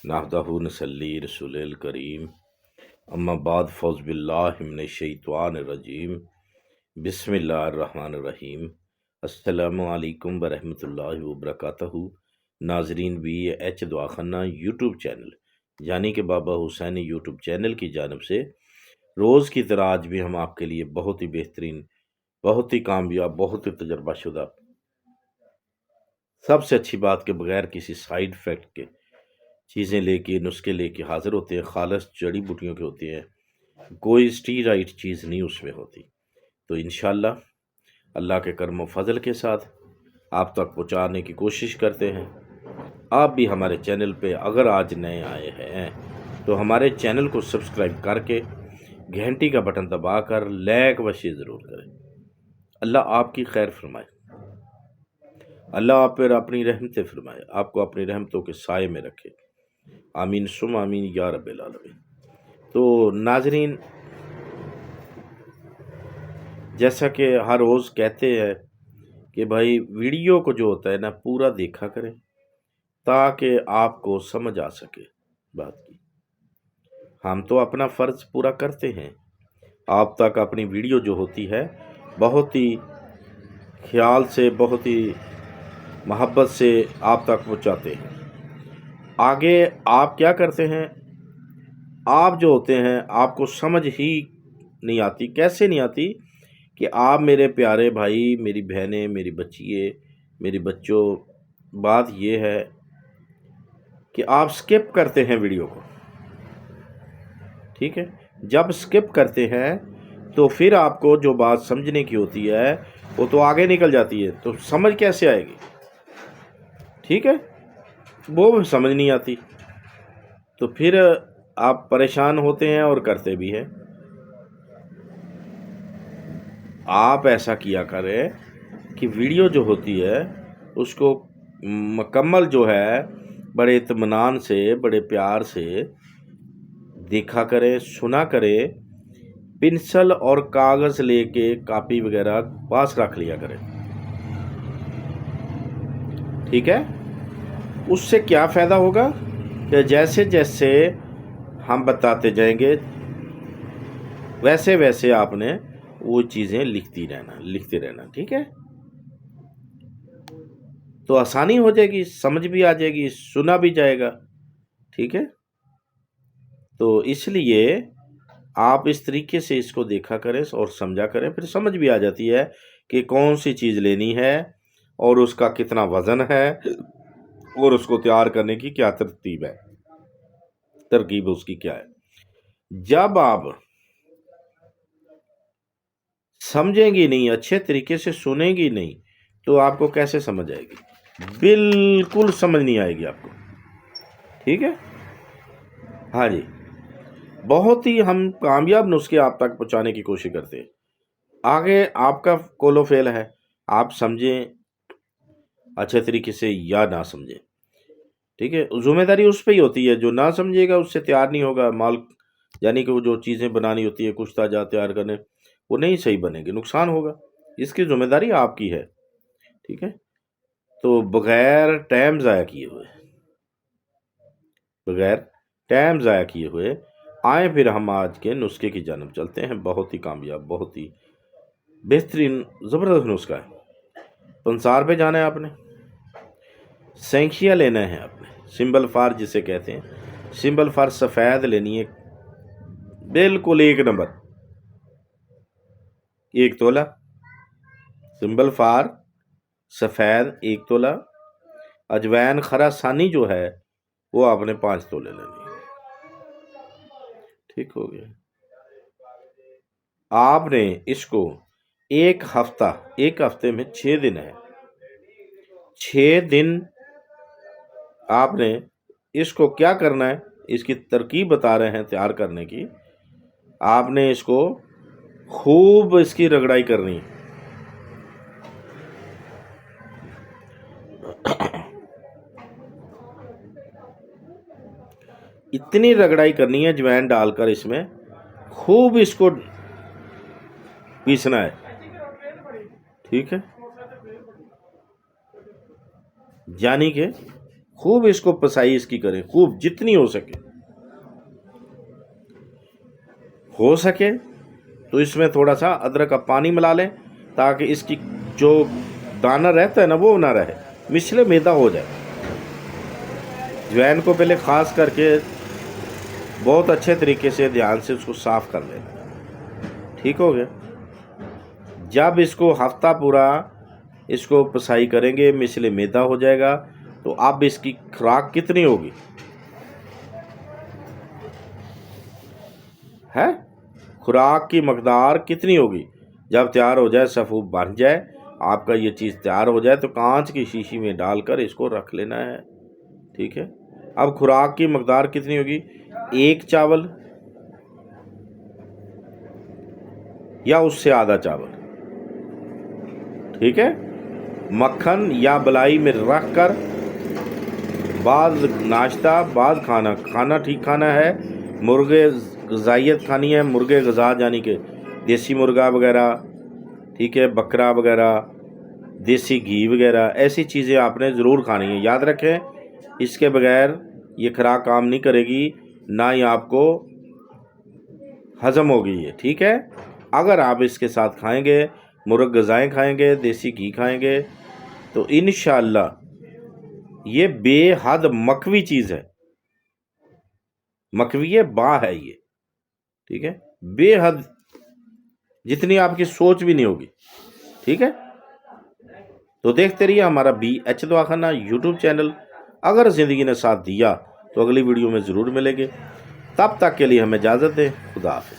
नहदहु नसल्ली रसूलिल करीम अम्मा बाद फौज बिल्लाहि मिनश शैतानिर रजीम बिस्मिल्लाहिर रहमानिर रहीम अस्सलामु अलैकुम व रहमतुल्लाहि व बरकातहू। नाजरीन भी एच दुआखाना यूट्यूब चैनल यानी कि बाबा हुसैनी यूट्यूब चैनल की जानब से रोज़ की तरह आज भी हम आपके लिए बहुत ही बेहतरीन, बहुत ही कामयाब, बहुत ही तजर्बाशुदा, सबसे अच्छी बात के बगैर किसी साइड इफ़ेक्ट के चीज़ें लेके, नुस्खे लेके हाज़िर होते हैं। खालिस जड़ी बूटियों के होते हैं, कोई स्टीराइड चीज़ नहीं उसमें होती। तो इंशाअल्लाह अल्लाह के करम व फजल के साथ आप तक पहुँचाने की कोशिश करते हैं। आप भी हमारे चैनल पे अगर आज नए आए हैं तो हमारे चैनल को सब्सक्राइब करके घंटी का बटन दबाकर लाइक व शेयर ज़रूर करें। अल्लाह आपकी खैर फरमाए, अल्लाह आप पर अपनी रहमतें फरमाए, आपको अपनी रहमतों के साए में रखे। आमीन सुम आमीन या रब्बिल आलमीन। तो नाजरीन, जैसा कि हर रोज़ कहते हैं कि भाई वीडियो को जो होता है ना पूरा देखा करें ताकि आपको समझ आ सके बात की। हम तो अपना फ़र्ज़ पूरा करते हैं, आप तक अपनी वीडियो जो होती है बहुत ही ख्याल से, बहुत ही मोहब्बत से आप तक पहुँचाते हैं। आगे आप क्या करते हैं, आप जो होते हैं आपको समझ ही नहीं आती। कैसे नहीं आती कि आप मेरे प्यारे भाई, मेरी बहनें, मेरी बच्चियाँ, मेरी बच्चों, बात ये है कि आप स्किप करते हैं वीडियो को। ठीक है, जब स्किप करते हैं तो फिर आपको जो बात समझने की होती है वो तो आगे निकल जाती है, तो समझ कैसे आएगी? ठीक है, वो भी समझ नहीं आती, तो फिर आप परेशान होते हैं और करते भी हैं। आप ऐसा किया करें कि वीडियो जो होती है उसको मुकम्मल जो है बड़े इत्मीनान से, बड़े प्यार से देखा करें, सुना करें। पेंसिल और कागज़ लेके कापी वगैरह पास रख लिया करें। ठीक है, उससे क्या फ़ायदा होगा कि जैसे जैसे हम बताते जाएंगे वैसे वैसे आपने वो चीज़ें लिखते रहना। ठीक है, तो आसानी हो जाएगी, समझ भी आ जाएगी, सुना भी जाएगा। ठीक है, तो इसलिए आप इस तरीके से इसको देखा करें और समझा करें, फिर समझ भी आ जाती है कि कौन सी चीज़ लेनी है और उसका कितना वज़न है और उसको तैयार करने की क्या तरकीब उसकी क्या है। जब आप समझेंगी नहीं, अच्छे तरीके से सुनेंगी नहीं, तो आपको कैसे समझ आएगी? बिल्कुल समझ नहीं आएगी आपको। ठीक है, हाँ जी, बहुत ही हम कामयाब नुस्खे आप तक पहुंचाने की कोशिश करते हैं। आगे आपका कोलो फेल है, आप समझें अच्छे तरीके से या ना समझें। ठीक है, जिम्मेदारी उस पर ही होती है, जो ना समझेगा उससे तैयार नहीं होगा माल, यानी कि वो जो चीज़ें बनानी होती है कुछ ताजा तैयार करने, वो नहीं सही बनेगी, नुकसान होगा। इसकी जिम्मेदारी आपकी है। ठीक है, तो बगैर टाइम ज़ाया किए हुए आए फिर हम आज के नुस्खे की जानब चलते हैं। बहुत ही कामयाब, बहुत ही बेहतरीन, ज़बरदस्त नुस्खा है। पंसार पे जाना है आपने, सैंखिया लेना है आपने, सिंबल फार जिसे कहते हैं, सिंबल फार सफ़ेद लेनी है, बिल्कुल एक नंबर, 1 तोला सिंबल फार सफ़ेद, 1 तोला अजवैन खरासानी जो है वो आपने 5 तोले लेनी है। ठीक हो गया, आपने इसको एक हफ्ते में 6 दिन है, 6 दिन आपने इसको क्या करना है, इसकी तरकीब बता रहे हैं तैयार करने की। आपने इसको खूब इसकी रगड़ाई करनी है। इतनी रगड़ाई करनी है अजवाइन डालकर, इसमें खूब इसको पीसना है। ठीक है, यानी कि خوب اس کو پسائی اس کی کریں، خوب جتنی ہو سکے تو اس میں تھوڑا سا ادرک کا پانی ملا لیں تاکہ اس کی جو دانہ رہتا ہے نا وہ نہ رہے، مثل میدا ہو جائے۔ جوائن کو پہلے خاص کر کے بہت اچھے طریقے سے دھیان سے اس کو صاف کر لیں، ٹھیک ہو گیا۔ جب اس کو ہفتہ پورا اس کو پسائی کریں گے، مثل میدا ہو جائے گا، تو اب اس کی خوراک کتنی ہوگی ہے، خوراک کی مقدار کتنی ہوگی؟ جب تیار ہو جائے، صفوف بن جائے، آپ کا یہ چیز تیار ہو جائے تو کانچ کی شیشی میں ڈال کر اس کو رکھ لینا ہے، ٹھیک ہے۔ اب خوراک کی مقدار کتنی ہوگی؟ 1 چاول یا اس سے آدھا چاول، ٹھیک ہے۔ مکھن یا بلائی میں رکھ کر بعد ناشتہ بعد کھانا ٹھیک کھانا ہے۔ مرغے غذائیت کھانی ہے، مرغے غذا یعنی کہ دیسی مرغا وغیرہ، ٹھیک ہے، بکرا وغیرہ، دیسی گھی وغیرہ، ایسی چیزیں آپ نے ضرور کھانی ہے۔ یاد رکھیں اس کے بغیر یہ خوراک کام نہیں کرے گی، نہ ہی آپ کو ہضم ہوگی یہ، ٹھیک ہے۔ اگر آپ اس کے ساتھ کھائیں گے، مرغ غذائیں کھائیں گے، دیسی گھی کھائیں گے، تو انشاءاللہ یہ بے حد مکوی چیز ہے، مکوی با ہے یہ، ٹھیک ہے، بے حد، جتنی آپ کی سوچ بھی نہیں ہوگی، ٹھیک ہے۔ تو دیکھتے رہیے ہمارا BH دواخانہ یوٹیوب چینل۔ اگر زندگی نے ساتھ دیا تو اگلی ویڈیو میں ضرور ملیں گے، تب تک کے لیے ہمیں اجازت دیں، خدا حافظ۔